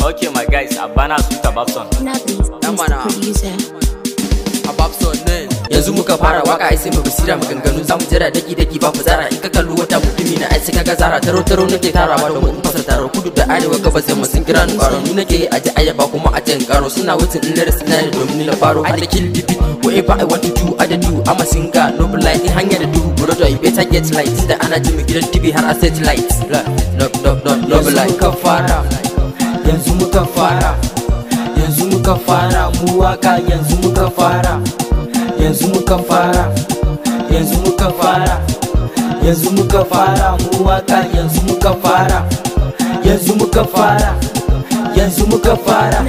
Okay, my guys, Abana Suta Babson. Producer. A Babson ne. Yanzu muka fara waka ai sai mu basira maganganu zamu jira daki ba fazara in ka kallo wata mutumi na ai sai kaga zara taro nake tarawa don mu fasa taro kudu da arewa gabas yamma sun kira ni baro ni nake aje ayaba kuma a can karo suna wutin in da sinari domin na faro I kill the beat whatever I want to do I do I'm a singer no blind in hanya da duhu brother you better get light inda ana ji mu gidan TV har a satellite no blind ka fara yanzu muka fara yanzu muka fara mu waka yanzu muka fara yanzu muka fara yanzu muka fara yanzu muka fara mu waka yanzu muka fara yanzu muka fara yanzu muka fara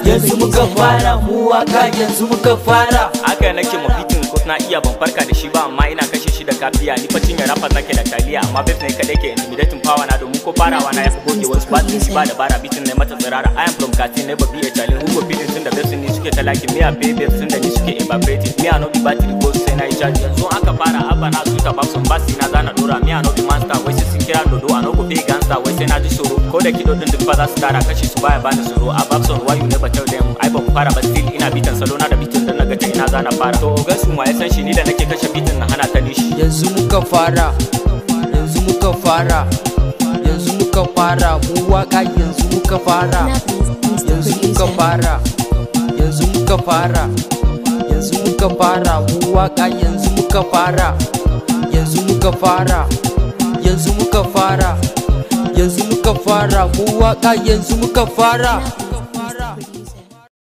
yanzu muka fara mu waka yanzu muka fara haka nake mafitin ko na iya ban farka da shi ba amma ina kashe shi da kafiya ni fa cinye rapper nake da taliya amma bef ne kadai ke intimidating power na domin ko farawa na ya fi goge wasu ba da bara bitin ne mata tsirara I am from Katin ne babi a challenge who go feeling tun da best ni suke talaki me a baby tun da ni suke evaporating me a no be battery go sai na yi charge yanzu aka fara Abana Suta Babson basi na zana dora me a no be master wai sai sun kira dodo a no go be gangster wai sai na ji tsoro ko da kido din duk fa za su tara kashe su baya bani tsoro a Babson why you never tell them ai ban fara ba still ina bitan salo na da bitin dan naga ta ina zana fara to gan su waye san shi ni da nake kashe bitin na hana ta nishi yanzu muka fara yanzu muka fara yanzu muka fara mu waka yanzu muka fara yanzu muka fara yanzu muka fara yanzu muka fara mu waka yanzu muka fara yanzu muka fara yanzu muka fara yanzu muka fara mu waka yanzu muka fara